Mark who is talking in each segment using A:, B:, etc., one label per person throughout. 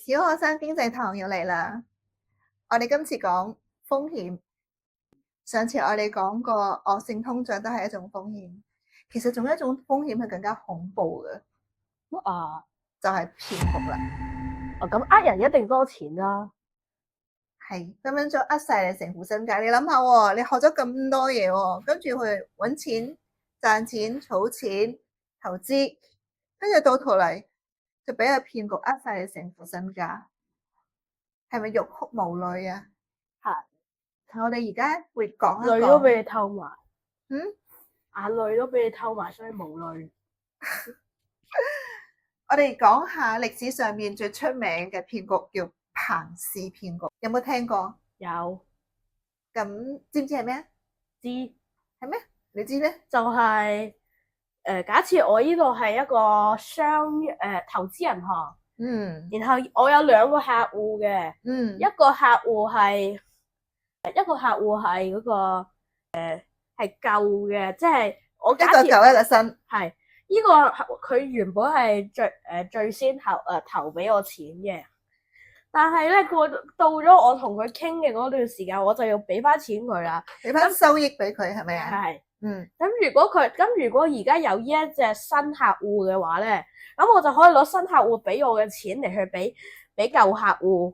A: 小學生經濟堂又嚟啦！我哋今次講風險。上次我哋講過惡性通脹都係一種風險，其實仲有一種風險係更加恐怖嘅，就係騙局啦。
B: 咁呃人一定多錢啦。
A: 係分分鐘呃晒你成副身家。你諗下喎，你學咗咁多嘢喎，跟住去搵錢、賺錢、儲錢、投資，跟住到頭嚟就俾個騙局呃晒你成副身家，係咪欲哭無淚啊？
B: 係，
A: 我哋而家會講一
B: 淚都俾你偷埋，眼淚都俾你偷埋，所以無淚。
A: 我哋講下歷史上面最出名嘅騙局叫彭氏騙局，有冇聽過？
B: 有。
A: 咁知唔知係咩？
B: 知
A: 係咩？你知咧？
B: 就係假設我呢度係一個投資銀行，然後我有兩個客戶嘅，一個客戶係嗰個係舊嘅，即係我假設
A: 一個舊一個新，
B: 係呢個佢原本係最先投俾我錢嘅，但係咧到咗我同佢傾嘅嗰段時間，我就要俾翻錢佢啦，
A: 俾翻收益俾佢，係咪啊？
B: 係。咁如果而家有呢一隻新客戶嘅話咧，咁我就可以攞新客戶俾我嘅錢嚟去俾舊客戶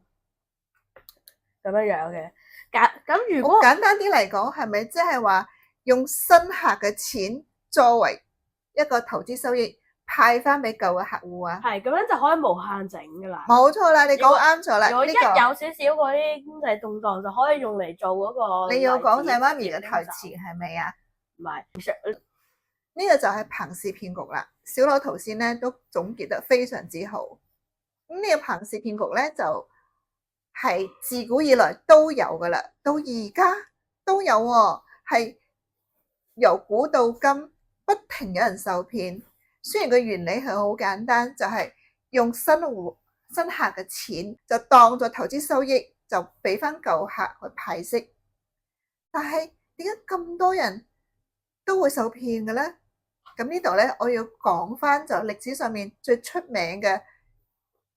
B: 咁樣嘅。咁如果
A: 簡單啲嚟講，係咪即係話用新客嘅錢作為一個投資收益派翻俾舊嘅客戶啊？
B: 係咁樣就可以無限整噶啦。
A: 冇錯啦，你講啱咗啦。
B: 如果一有少少嗰啲經濟動盪，就可以用嚟做嗰個。
A: 你要講晒媽咪嘅台詞係咪啊？
B: 唔係，
A: 呢個就係彭氏騙局啦。小羅頭先咧都總結得非常之好。咁呢個彭氏騙局咧就係自古以來都有噶啦，到而家都有喎，係由古到今不停有人受騙。雖然個原理係好簡單，就係用新客嘅錢就當作投資收益，就俾翻舊客去派息。但係點解咁多人都會受騙嘅咧？咁呢度咧，我要講翻就歷史上面最出名嘅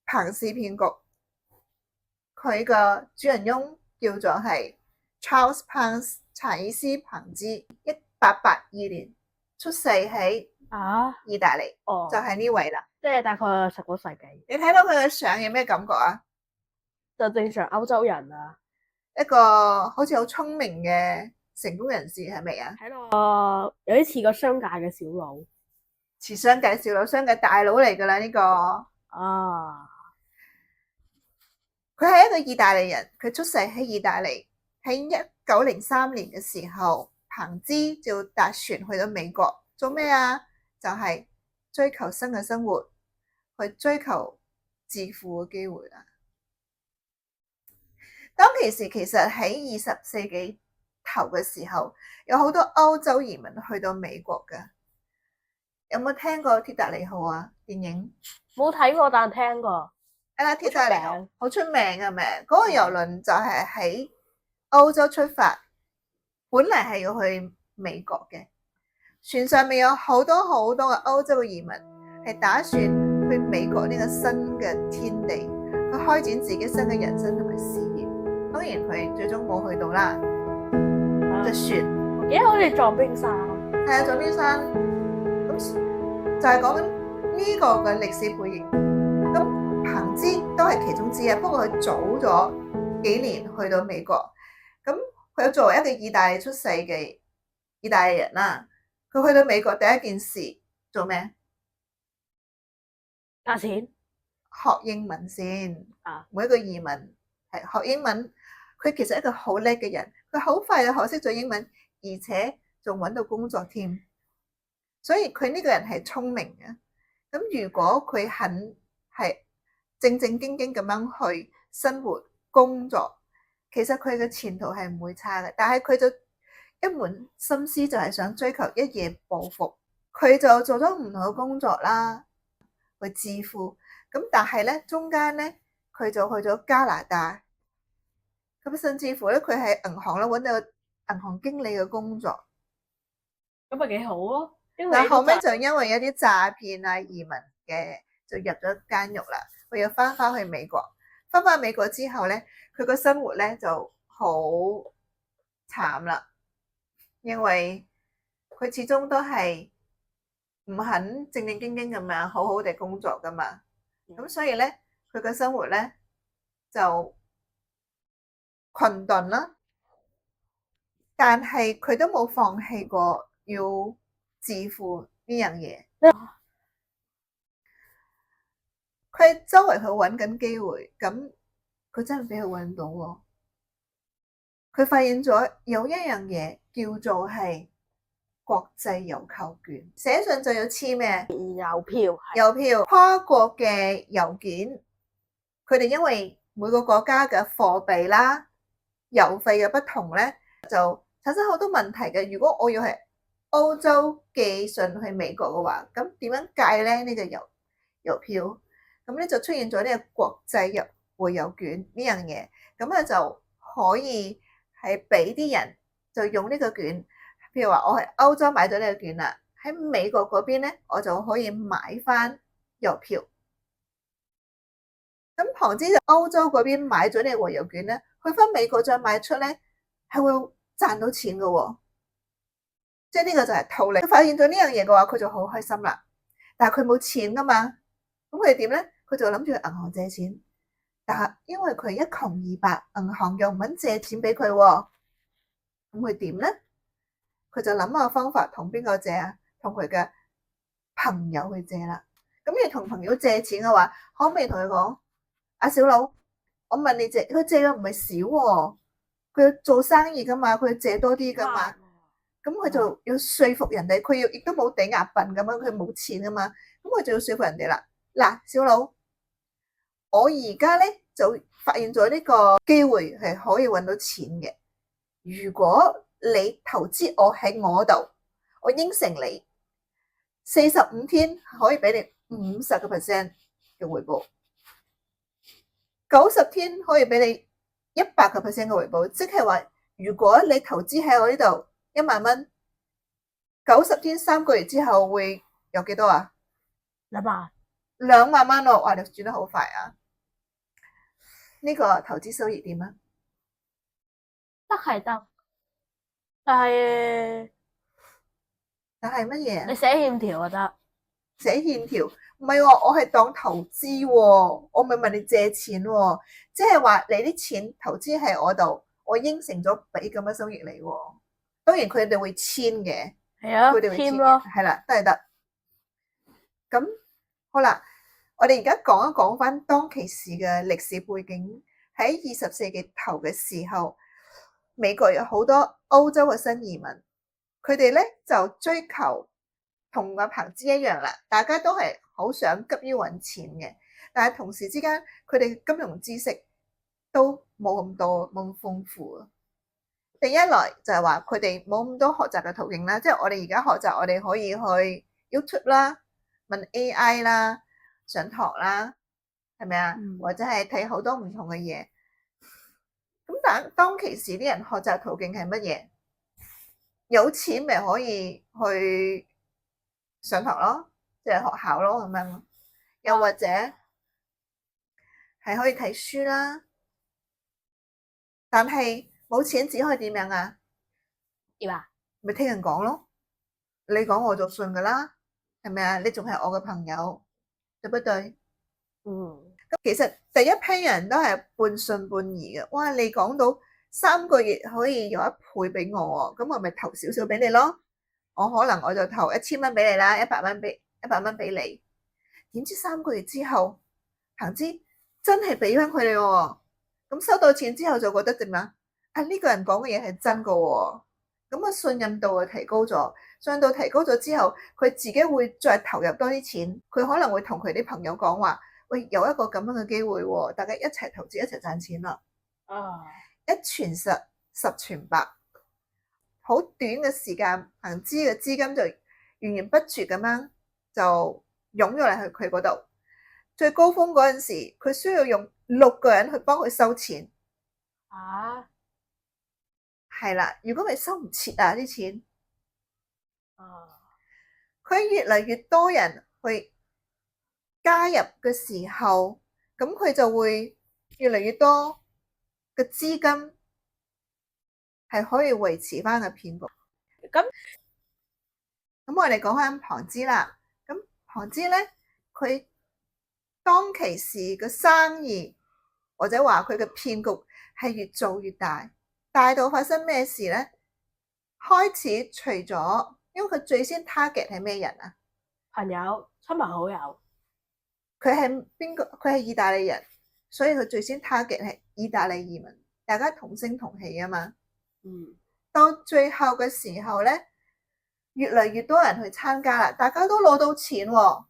A: 彭氏騙局，佢個主人翁叫做係 Charles Pang 查爾斯彭茲，1882年出世喺意大利，就係呢位啦，
B: 即係大概19世紀。
A: 你睇到佢嘅相有咩感覺啊？
B: 就正常歐洲人啊，
A: 一個好似好聰明嘅成功人士，係咪啊？
B: 睇到有啲似個商界嘅小佬，
A: 似商界小佬、商界大佬嚟噶啦呢個。佢係一個意大利人，佢出世喺意大利。喺1903年嘅時候，彭茲就搭船去到美國，做咩啊？就係追求新嘅生活，去追求致富嘅機會啦。當其時其實喺20世紀頭嘅時候，有好多歐洲移民去到美國㗎。有冇聽過鐵達尼號啊？電影
B: 冇睇過，但聽過。
A: 鐵達尼號好出名嘅咩？嗰個郵輪就係喺歐洲出發，本嚟係要去美國嘅。船上面有好多好多嘅歐洲嘅移民，係打算去美國呢個新嘅天地，去開展自己新嘅人生同埋事業。當然佢最終冇去到啦。隻船
B: 幾好似撞冰山，
A: 係啊，撞冰山。咁就係講緊呢個嘅歷史背景。咁彭茲都係其中之一，不過佢早咗幾年去到美國。咁佢作為一個意大利出世嘅意大利人啦，佢去到美國第一件事做咩？
B: 賺錢，
A: 學英文先。每一個移民係學英文，佢其實係一個好叻嘅人，佢好快就學識咗英文，而且仲揾到工作添。所以佢呢個人係聰明嘅。咁如果佢肯係正正經經咁樣去生活工作，其實佢嘅前途係唔會差嘅。但係佢就一門心思就係想追求一夜暴富，佢就做咗唔同嘅工作啦，去致富。咁但係咧中間咧佢就去咗加拿大，咁甚至乎咧佢喺銀行咧揾到銀行經理嘅工作，
B: 咁咪幾好咯。
A: 但後尾就因為一啲詐騙啊移民嘅就入咗監獄啦，佢要翻去美國。翻美國之後咧，佢個生活咧就好慘啦，因為佢始終都係唔肯正正經經咁樣好好地工作噶嘛，咁所以咧佢嘅生活咧就困頓啦。但係佢都冇放棄過要致富呢樣嘢，佢周圍去揾緊機會，咁佢真係俾佢揾到喎。佢發現咗有一樣嘢叫做係國際郵購券，寫信就要簽咩？郵票，跨國嘅郵件，佢哋因為每個國家嘅貨幣啦、郵費嘅不同咧，就產生好多問題嘅。如果我要係歐洲寄信去美國嘅話，咁點樣計咧？呢個郵票，咁咧就出現咗呢個國際回郵券呢樣嘢，咁咧就可以係俾啲人就用呢個券。譬如話我喺歐洲買咗呢個券啦，喺美國嗰邊咧，我就可以買翻郵票。咁旁之就歐洲嗰邊買咗呢個回郵券咧，去翻美國再賣出咧，係會賺到錢噶喎。即係呢個就係套利。佢發現咗呢樣嘢嘅話，佢就好開心啦。但係佢冇錢噶嘛，咁佢點咧？佢就諗住去銀行借錢，但係因為佢一窮二白，銀行又唔肯借錢俾佢，咁佢點咧？佢就諗下方法，同邊個借啊？同佢嘅朋友去借啦。咁你同朋友借錢嘅話，可唔可以同佢講？阿小佬，我問你借，佢借嘅唔係少喎，佢要做生意噶嘛，佢要借多啲噶嘛。咁佢就要說服人哋，佢亦都冇抵押品咁樣，佢冇錢啊嘛。咁佢就要說服人哋啦。嗱，小佬，我而家咧就發現咗呢個機會係可以搵到錢嘅。如果你投資我喺我度，我應承你45天可以俾你50% 嘅回報，90天可以俾你100% 嘅回報。即係話，如果你投資喺我呢度1萬蚊，90天3個月之後會有幾多啊？2萬蚊咯！哇，你轉得好快啊！呢個投資收益點啊？
B: 得係得。但係乜嘢？你寫欠條就得，
A: 寫欠條唔係喎，我係當投資喎，我咪問你借錢喎，即係話你啲錢投資喺我度，我應承咗俾咁嘅收益你喎。當然佢哋會簽嘅，
B: 係啊，
A: 佢哋會簽
B: 咯，
A: 係啦，都係得。咁好啦，我哋而家講一講翻當其時嘅歷史背景。喺20世紀頭嘅時候，美國有好多歐洲嘅新移民，佢哋咧就追求同阿彭之一樣啦，大家都係好想急於揾錢嘅，但係同時之間佢哋金融知識都冇咁多冇咁豐富啊。第一來就係話佢哋冇咁多學習嘅途徑啦，即係我哋而家學習，我哋可以去 YouTube 啦，問 AI 啦，上堂啦，係咪啊？或者係睇好多唔同嘅嘢。咁但當其時啲人學習途徑係乜嘢？有錢咪可以去上堂咯，即係學校咯咁樣，又或者係可以睇書啦。但係冇錢只可以點樣啊？
B: 點啊？
A: 咪聽人講咯，你講我就信噶啦，係咪啊？你仲係我嘅朋友，對不對？咁其實第一批人都係半信半疑嘅。哇，你講到3個月可以有1倍俾我，咁我咪投少少俾你咯。我可能我就投1000蚊俾你啦，100蚊俾你。點知3個月之後，彭之真係俾翻佢哋喎。咁收到錢之後就覺得點樣？啊，呢個人講嘅嘢係真噶喎。咁啊，信任度就提高咗。信任度提高咗之後，佢自己會再投入多啲錢。佢可能會同佢啲朋友講話。喂，有一個咁樣嘅機會喎，大家一齊投資，一齊賺錢啦！一傳十，十傳百，好短嘅時間，彭之嘅資金就源源不絕咁樣就湧咗嚟去佢嗰度。最高峰嗰陣時，佢需要用6個人去幫佢收錢。係啦，如果咪收唔切啊啲錢，佢越嚟越多人去加入嘅時候，咁佢就會越嚟越多嘅資金係可以維持翻個騙局。咁我哋講翻龐茲啦。咁龐茲咧，佢當其時嘅生意或者話佢嘅騙局係越做越大，大到發生咩事咧？開始除咗，因為佢最先 target 係咩人啊？
B: 朋友、親朋好友。
A: 佢係邊個？佢係意大利人，所以佢最先 target 係意大利移民，大家同聲同氣啊嘛。到最後嘅時候咧，越嚟越多人去參加啦，大家都攞到錢喎。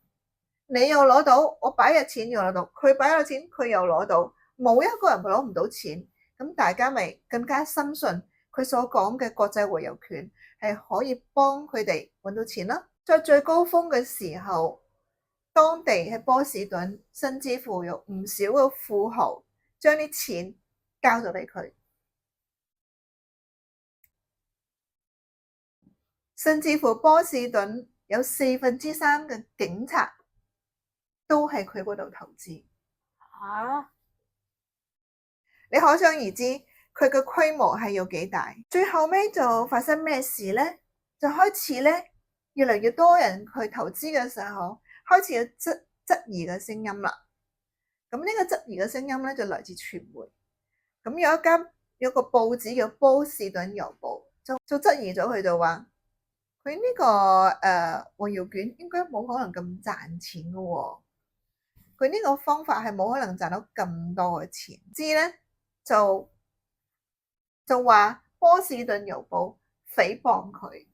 A: 你又攞到，我擺入錢又攞到，佢擺咗錢佢又攞到，冇一個人攞唔到錢。咁大家咪更加深信佢所講嘅國際回郵權係可以幫佢哋揾到錢咯。在最高峰嘅時候，當地喺波士頓，甚至乎有唔少嘅富豪將啲錢交咗俾佢，甚至乎波士頓有3/4嘅警察都喺佢嗰度投資。你可想而知佢嘅規模係有幾大。最後尾就發生咩事呢？就開始咧，越嚟越多人去投資嘅時候，開始有質疑嘅聲音啦。咁呢個質疑嘅聲音咧，就來自傳媒。咁有個報紙叫波士頓郵報，就質疑咗佢，就話佢呢個回郵券應該冇可能咁賺錢嘅喎。佢呢個方法係冇可能賺到咁多嘅錢。知咧就話波士頓郵報誹謗佢，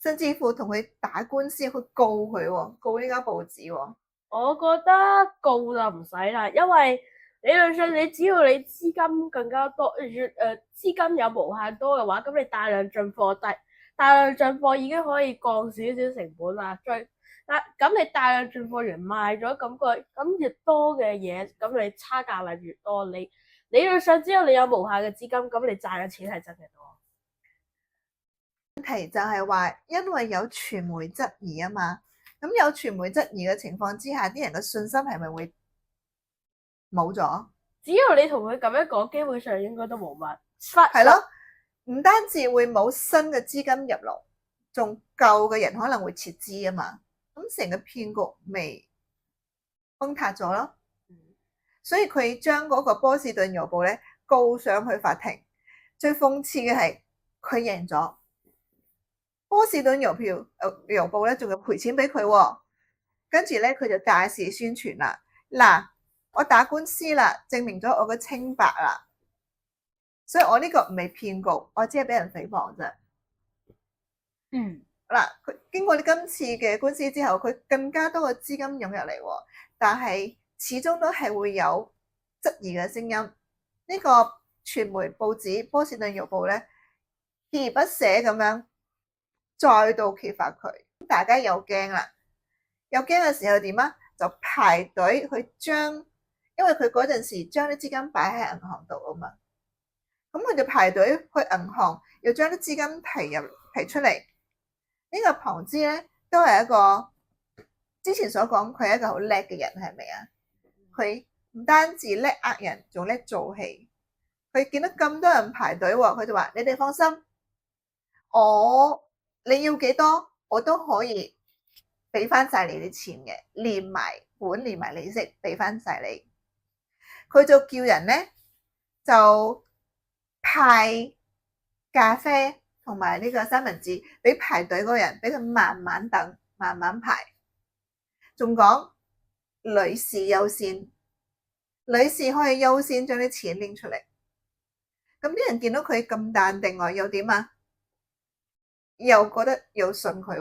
A: 甚至乎同佢打官司去告佢，告呢間報紙。
B: 我覺得告就唔使啦，因為理論上你只要你資金更加多，資金有無限多嘅話，咁你大量進貨已經可以降少少成本啦。咁你大量進貨完賣咗，咁越多嘅嘢，咁你差價咪越多。你理論上只要你有無限嘅資金，咁你賺嘅錢係真係多。
A: 問題就係話，因為有傳媒質疑啊嘛。咁有傳媒質疑嘅情況之下，啲人嘅信心係咪會冇咗？
B: 只要你同佢咁樣講，基本上應該都冇乜。
A: 係咯，唔單止會冇新嘅資金入爐，仲舊嘅人可能會撤資啊嘛。咁成個騙局未崩塌咗咯。所以佢將嗰個波士頓郵報咧告上去法庭。最諷刺嘅係佢贏咗。波士頓郵報咧，仲要賠錢俾佢，跟住咧佢就大肆宣傳啦。嗱，我打官司啦，證明咗我嘅清白啦，所以我呢個唔係騙局，我只係俾人誹謗啫。嗱，佢經過你今次嘅官司之後，佢更加多嘅資金湧入嚟，但係始終都係會有質疑嘅聲音。呢個傳媒報紙波士頓郵報咧，鍥而不捨咁樣再度揭發佢，大家又驚啦，又驚嘅時候點啊？就排隊去因為佢嗰陣時將啲資金擺喺銀行度啊嘛，咁佢就排隊去銀行，又將啲資金提出嚟。呢個龐茲咧都係一個之前所講，佢係一個好叻嘅人，係咪啊？佢唔單止叻呃人，仲叻做戲。佢見到咁多人排隊，佢就話：你哋放心，你要幾多，我都可以俾翻晒你啲錢嘅，連埋本連埋利息俾翻晒你。佢就叫人咧就派咖啡同埋呢個三文治俾排隊嗰人，俾佢慢慢等，慢慢排。仲講女士優先，女士可以優先將啲錢拎出嚟。咁啲人見到佢咁淡定，又點啊？又覺得又信佢，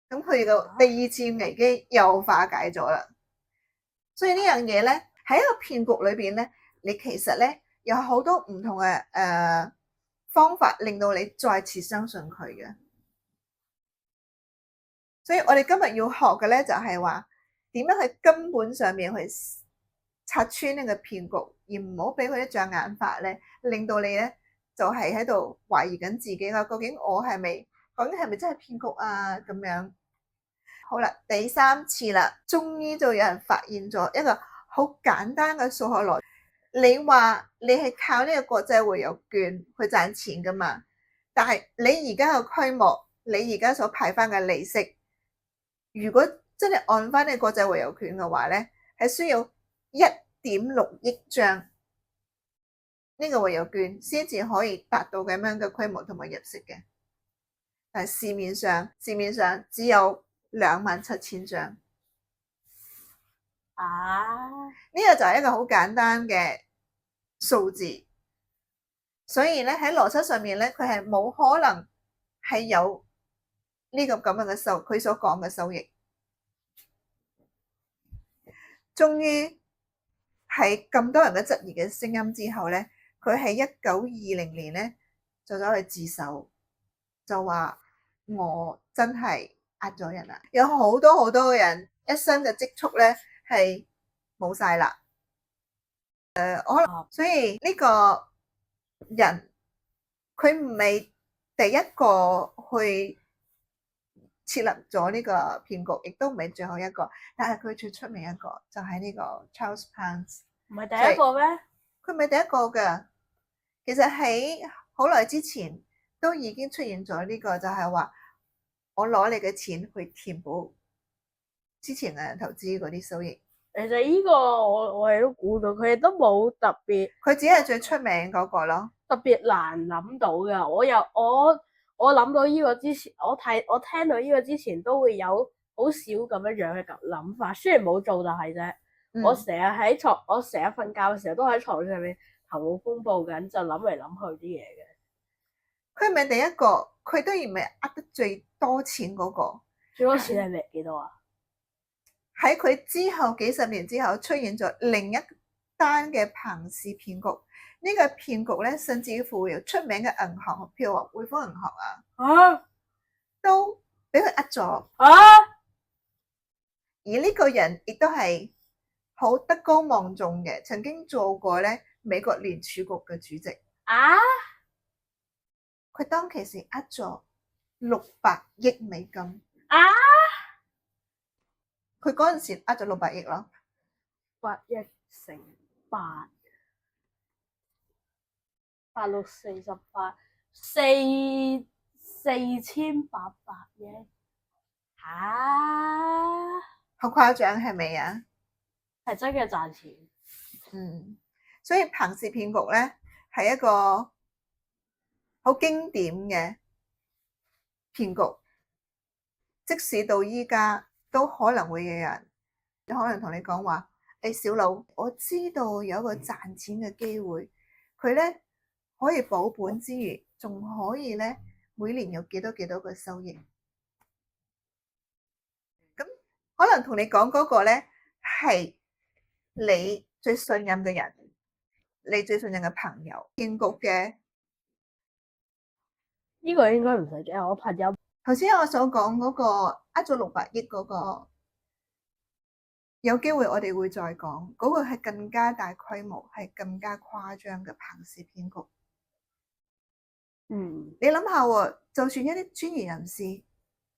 A: 咁佢個第二次危機又化解咗啦。所以呢樣嘢咧，喺一個騙局裏邊咧，你其實咧有好多唔同嘅方法，令到你再次相信佢嘅。所以我哋今日要學嘅咧，就係話點樣喺根本上面去拆穿呢個騙局，而唔好俾佢啲障眼法咧，令到你咧就係喺度懷疑緊自己啦。究竟我係咪真係騙局啊？咁樣好啦，第3次啦，終於就有人發現咗一個好簡單嘅數學邏輯。你話你係靠呢個國際回郵券去賺錢噶嘛？但係你而家嘅規模，你而家所派翻嘅利息，如果真係按翻你國際回郵券嘅話咧，係需要1.6億張呢個回郵券先至可以達到咁樣嘅規模同埋入息嘅。但係市面上只有27,000張。呢個就係一個好簡單嘅數字，所以咧喺邏輯上面咧，佢係冇可能係有呢個咁樣嘅佢所講嘅收益。終於喺咁多人嘅質疑嘅聲音之後咧，佢喺1920年咧就走去自首，就話我真係呃咗人啦，有好多嘅人一生嘅積蓄咧係冇晒啦。可能所以呢個人佢唔係第一個去設立咗呢個騙局，亦都唔係最後一個，但係佢最出名一個就係呢個 Charles Ponzi。
B: 唔係第一個咩？
A: 佢唔係第一個㗎。其實喺好耐之前都已經出現咗呢個，就係話我攞你嘅錢去填補之前嘅人投資嗰啲收益。
B: 其實呢個我哋都估到，佢哋都冇特別，
A: 佢只係最出名嗰個咯，
B: 特別難諗到噶。我諗到呢個之前，我聽到呢個之前都會有好少咁樣嘅諗法，雖然冇做，但係啫。我成日瞓覺嘅時候都喺床上面頭腦風暴緊，就諗嚟諗去啲嘢嘅。
A: 佢唔係第一個，佢當然唔係呃得最多錢嗰個。
B: 最多錢係咩？幾多啊？
A: 喺佢之後幾十年之後出現咗另一單嘅龐氏騙局。呢個騙局咧，甚至乎有出名嘅銀行，譬如話匯豐銀行啊，都俾佢呃咗。而呢個人亦都係好德高望重嘅，曾經做過咧美國聯儲局嘅主席。佢當其時呃咗600億美金。佢嗰陣時呃咗600億咯
B: ，8億乘8， 8×6 48， 4,800億。
A: 好誇張係咪啊？
B: 係真嘅賺錢。
A: 所以龐氏騙局咧係一個好經典嘅騙局，即使到依家都可能會有人可能同你講話，小佬，我知道有一個賺錢嘅機會，佢咧可以保本之餘，仲可以咧每年有幾多個收益。咁可能同你講嗰個咧係你最信任嘅人，你最信任嘅朋友。騙局嘅
B: 呢個應該唔使驚，我朋友
A: 頭先我所講嗰個呃咗600億嗰個，有機會我哋會再講，嗰個係更加大規模，係更加誇張嘅龐氏騙局。你諗下喎，就算一啲專業人士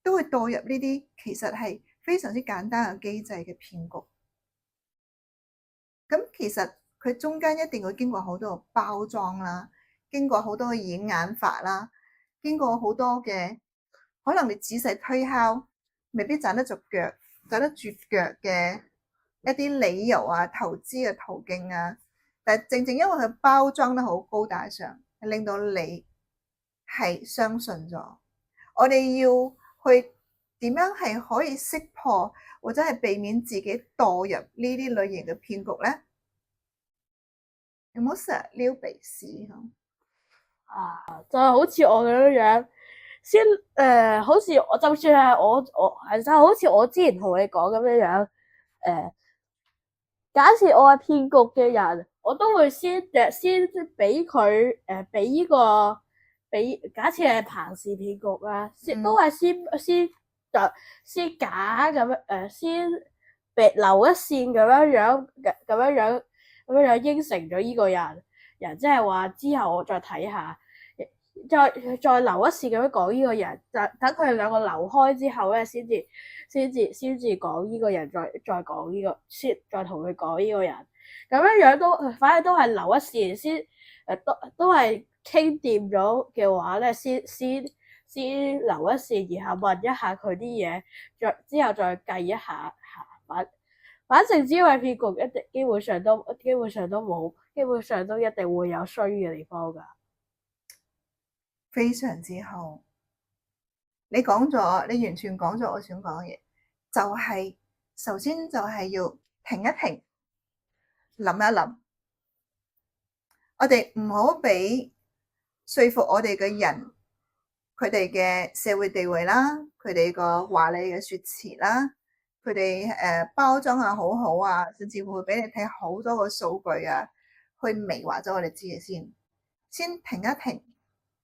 A: 都會墮入呢啲其實係非常之簡單嘅機制嘅騙局。咁其實佢中間一定會經過好多包裝啦，經過好多嘅演眼法啦，經過好多嘅可能你仔細推敲，未必站得住腳嘅一啲理由啊、投資嘅途徑啊。但係正正因為佢包裝得好高大上，係令到你係相信咗。我哋要去點樣係可以識破或者係避免自己墮入呢啲類型嘅騙局咧？有冇成日撩鼻屎
B: 就係好似我咁樣先好似我就算係我就好似我之前同你講咁樣假設我係騙局嘅人，我都會先俾佢俾呢個假設係龐氏騙局啊，都係先假咁樣先留一線咁樣應承咗呢個人，即係話之後我再睇下，再留一次咁樣講呢個人，等佢哋兩個留開之後咧，先至講呢個人，再講呢個，先再同佢講呢個人，咁樣都反正都係留一次先，都係傾掂咗嘅話咧，先留一次，然後問一下佢啲嘢，之後再計一下反正只要係騙局，一定基本上都冇，基本上都一定會有衰嘅地方噶。
A: 非常之好，你講咗，你完全講咗我想講嘅嘢，就係首先就係要停一停，諗一諗，我哋唔好俾說服我哋嘅人，佢哋嘅社會地位啦，佢哋個華麗嘅說辭啦，佢哋包裝啊好好啊，甚至乎會俾你睇好多個數據啊，去迷惑咗我哋知嘅先停一停。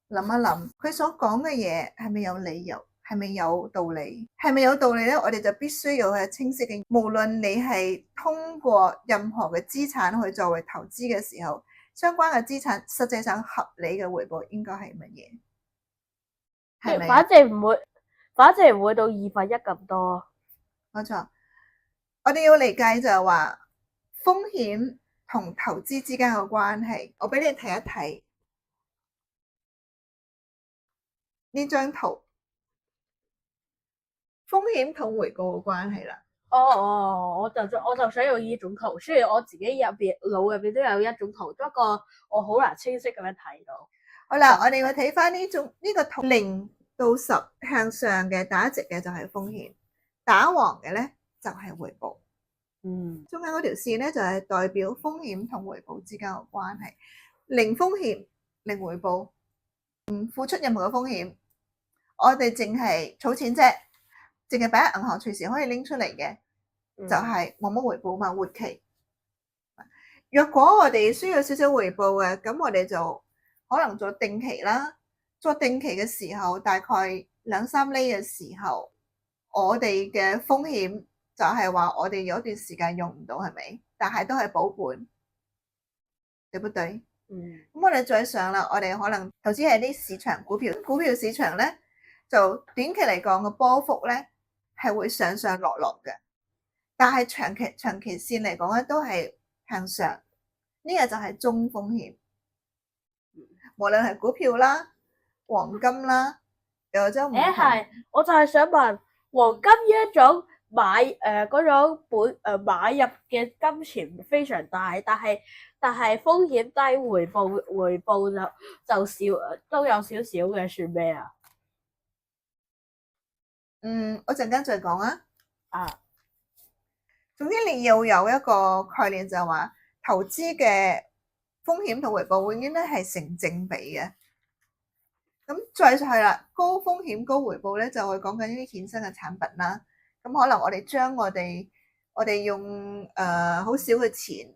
A: 諗一諗，佢所講嘅嘢係咪有理由，係咪有道理？係咪有道理咧？我哋就必須要係清晰嘅。無論你係通過任何嘅資產去作為投資嘅時候，相關嘅資產實際上合理嘅回報應該係乜嘢？係咪？
B: 反正唔會到1/2咁多。
A: 冇錯，我哋要理解就係話風險同投資之間嘅關係。我俾你睇一睇呢張圖，風險同回報嘅關係啦。
B: 我就想用呢種圖，雖然我自己腦入邊都有一種圖，不過我好難清晰咁樣睇到。
A: 好啦，我哋會睇翻呢個圖，0到10向上嘅打直嘅就係風險，打橫嘅咧就係回報。中間嗰條線咧就係代表風險同回報之間嘅關係。零風險零回報，唔付出任何嘅風險，我哋淨係儲錢啫，淨係擺喺銀行隨時可以拎出嚟嘅，就係冇乜回報嘛，活期。若果我哋需要少少回報嘅，咁我哋就可能做定期啦。做定期嘅時候，大概2-3厘嘅時候，我哋嘅風險就係話我哋有一段時間用唔到，係咪？但係都係保本，對不對？咁我哋再上啦，我哋可能投資係啲市場股票市場咧，就短期嚟講嘅波幅咧係會上上落落嘅，但係長期線嚟講咧都係向上。呢個就係中風險，無論係股票啦、黃金啦，又或者
B: 係，我就係想問，黃金呢一種嗰種買入嘅金錢非常大，但係風險低，回報就少，都有少少嘅，算咩啊？
A: 我陣間再講啊。總之你要有一個概念，就係話投資嘅風險同回報永遠咧係成正比嘅。咁再就係啦，高風險高回報咧，就會講緊呢啲衍生嘅產品啦。咁可能我哋將我哋用好少嘅錢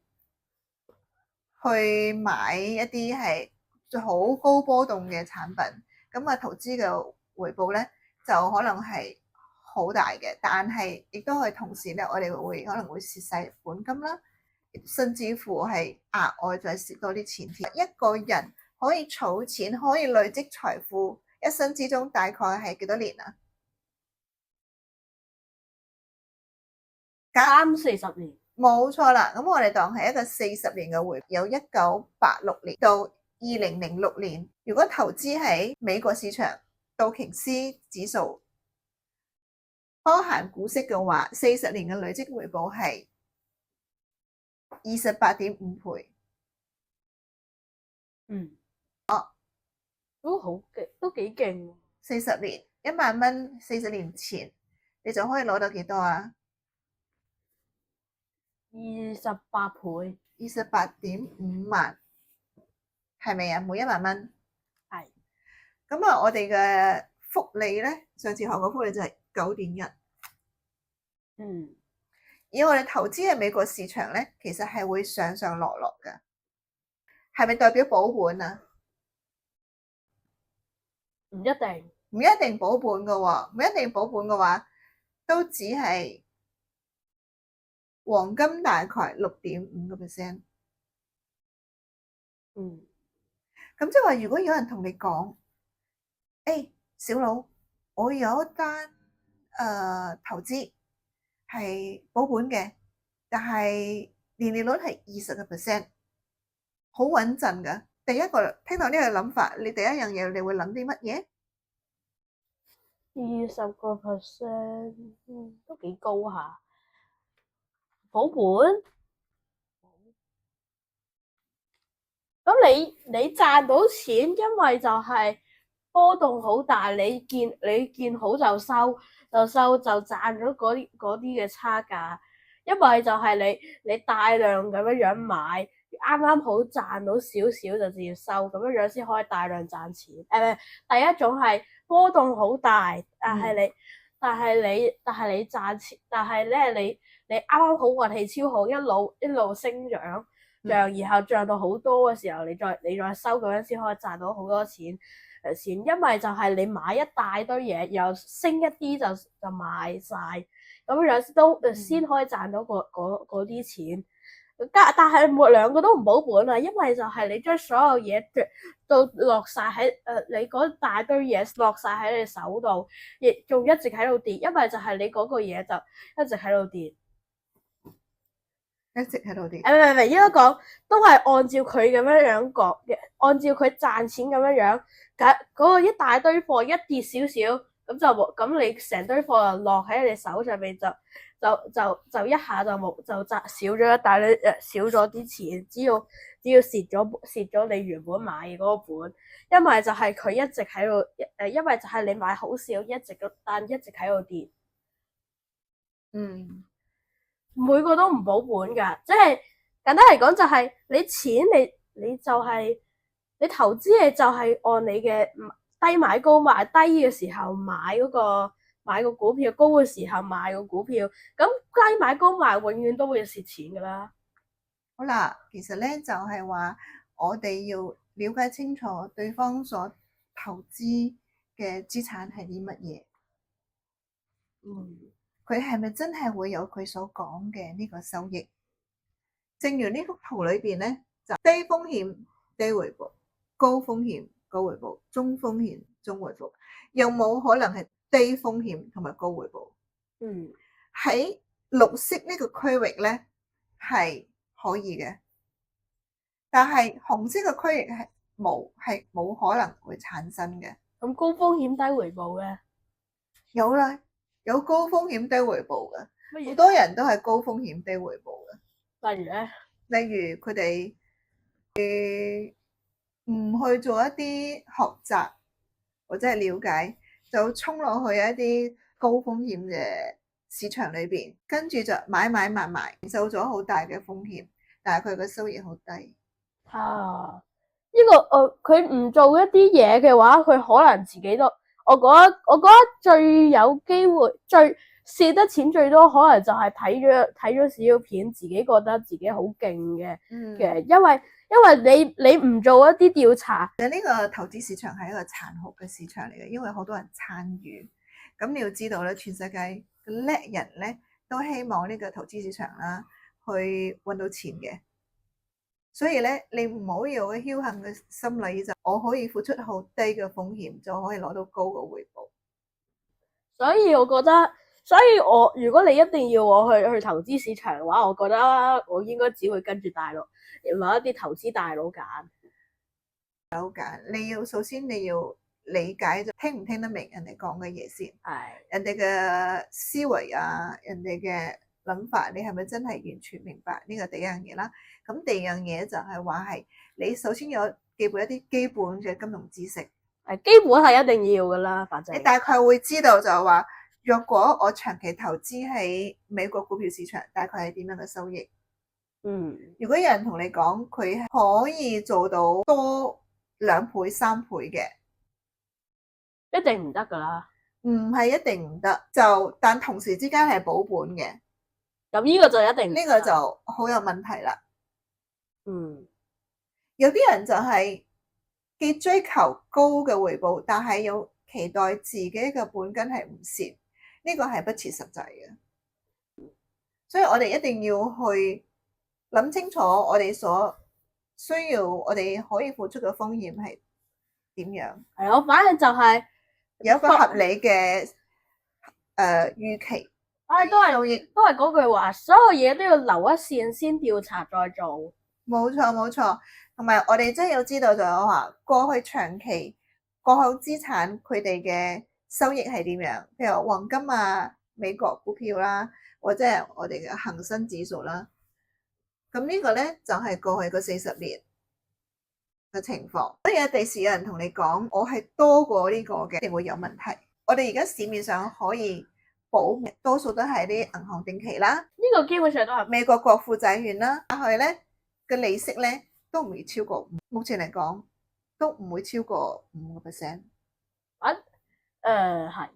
A: 去買一啲係好高波動嘅產品，咁啊投資嘅回報咧就可能係好大嘅，但係亦都係同時咧，我哋可能會蝕晒本金啦，甚至乎係額外再蝕多啲錢添。一個人可以儲錢，可以累積財富，一生之中大概係幾多年啊
B: ？30-40年，
A: 冇錯啦。咁我哋當係一個40年嘅回報，有1986年到2006年。如果投資喺美國市場道瓊斯指數包含股息嘅話，40年嘅累積回報係28.5倍。
B: 都好勁，都幾勁。
A: 40年1萬蚊，40年前你就可以攞到幾多啊
B: ？28倍
A: ，28.5萬，係咪啊？每1萬蚊
B: 係。
A: 咁啊，我哋嘅複利咧，上次學過複利就係9.1。而我哋投資嘅美國市場咧，其實係會上上落落嘅，係咪代表保本啊？
B: 唔一定，
A: 唔一定保本嘅喎，唔一定保本嘅話，都只係黃金大概6.5%。咁即係話，如果有人同你講小佬，我有一單投資係保本嘅，但係年利率係20%，好穩陣噶。第一個聽到呢個諗法，你第一樣嘢你會諗啲乜嘢
B: ？20%，都幾高下。保本，咁你賺到錢，因為就係波動好大，你見好就收就賺咗嗰啲嘅差價。因為就係你大量咁樣買，啱啱好賺到少少就直接收，咁樣先可以大量賺錢。第一種係波動好大，但係你賺錢，但係咧你啱啱好運氣超好，一路升漲，然後漲到好多嘅時候，你再收咁樣先可以賺到好多錢。因為就係你買一大堆嘢，又升一啲就賣晒，咁樣都先可以賺到嗰啲錢。但係兩個都唔保本啊，因為就係你將所有嘢都落晒喺你嗰大堆嘢落晒喺你手度，亦仲一直喺度跌，因為就係你嗰個嘢就一直喺度跌。
A: 一直喺度跌。
B: 唔應該講都係按照佢咁樣講嘅，按照佢賺錢咁樣，嗰個一大堆貨一跌少少，咁你成堆貨就落喺你手上面，就一下就冇就賺少咗一大堆少咗啲錢，只要蝕咗你原本買嘅嗰個本，因為就係佢一直喺度因為就係你買好少，但一直喺度跌。每個都唔保本噶，即係簡單嚟講就係你錢你就係你投資嘅就係按你嘅低買高賣，低嘅時候買個股票，高嘅時候買個股票，咁低買高賣永遠都會蝕錢噶啦。
A: 好啦，其實咧就係話我哋要了解清楚對方所投資嘅資產係啲乜嘢。佢係咪真係會有佢所講嘅呢個收益？正如呢幅圖裏邊咧，就低風險低回報，高風險高回報，中風險中回報，有冇可能係低風險同埋高回報？喺綠色呢個區域咧係可以嘅，但係紅色嘅區域係冇可能會產生嘅。
B: 咁高風險低回報嘅
A: 有啦。有高風險低回報嘅，好多人都係高風險低回報嘅。
B: 例如咧，
A: 例如佢哋唔去做一啲學習或者係了解，就衝落去一啲高風險嘅市場裏邊，跟住就買賣，受咗好大嘅風險，但係佢嘅收益好低。
B: 呢個佢唔做一啲嘢嘅話，佢可能自己都。我覺得最有機會、最蝕得錢最多，可能就係睇咗小片，自己覺得自己好勁嘅。因為你唔做一啲調查，
A: 呢個投資市場係一個殘酷嘅市場嚟嘅，因為好多人參與。咁你要知道咧，全世界嘅叻人咧都希望呢個投資市場啦去搵到錢嘅。所以咧，你唔好有個僥倖嘅心理，就我可以付出好低嘅風險，就可以攞到高嘅回報。
B: 所以我覺得，如果你一定要我去投資市場嘅話，我覺得我應該只會跟住大陸攞一啲投資大佬揀。
A: 首先你要理解就聽唔聽得明人哋講嘅嘢先。人哋嘅思維啊，人哋嘅諗法，你係咪真係完全明白？呢個第一樣嘢啦。咁第二樣嘢就係話係你首先要記住一啲基本嘅金融知識。
B: 基本係一定要噶啦，反正
A: 你大概會知道就係話，若果我長期投資喺美國股票市場，大概係點樣嘅收益？如果有人同你講佢可以做到多2倍、3倍嘅，
B: 一定唔得噶啦。
A: 唔係一定唔得，但同時之間係保本嘅。
B: 咁呢個就一定
A: 呢個就好有問題啦。有啲人就係既追求高嘅回報，但係又期待自己嘅本金係唔蝕，呢個係不切實際嘅。所以我哋一定要去諗清楚我哋所需要，我哋可以付出嘅風險係點樣。
B: 我反正就係
A: 有一個合理嘅預期。
B: 都係嗰句話，所有嘢都要留一線先調查再做。
A: 冇錯冇錯，同埋我哋真係要知道就係話過去長期過後資產佢哋嘅收益係點樣，譬如黃金啊、美國股票啦，或者係我哋嘅恒生指數啦。咁呢個咧就係過去嗰40年嘅情況。所以有第時有人同你講我係多過呢個嘅，一定會有問題。我哋而家市面上可以保多數都係啲銀行定期啦，
B: 呢個基本上都係
A: 美國國庫債券啦，但係咧嘅利息咧都唔會超過目前嚟講都唔會超過5%。
B: 係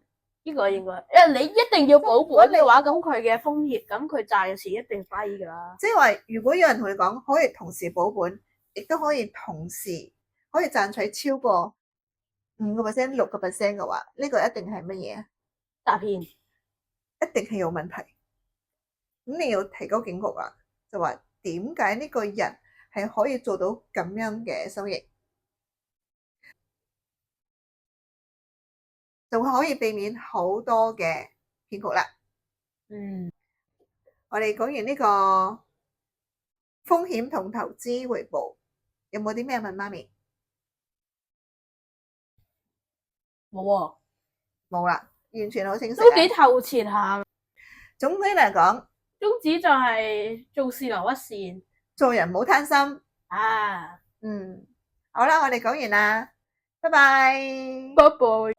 B: 呢個應該，因為你一定要保本嘅話，咁佢嘅風險，咁佢債市一定低噶啦。
A: 即係話，如果有人同你講可以同時保本，亦都可以同時可以賺取超過5%、6% 嘅話，呢個一定係乜嘢啊？
B: 詐騙，
A: 一定係有問題。咁你要提高警覺啊！就話點解呢個人係可以做到咁樣嘅收益，就可以避免好多嘅騙局啦。我哋講完呢個風險同投資回報，有冇啲咩問媽咪？
B: 冇喎，
A: 冇啦，完全好清晰。
B: 都幾透徹下。
A: 總體嚟講，
B: 宗旨就係做事留一線，
A: 做人唔好貪心。
B: 好啦，
A: 好啦，我哋講完啦，拜拜。
B: 拜拜。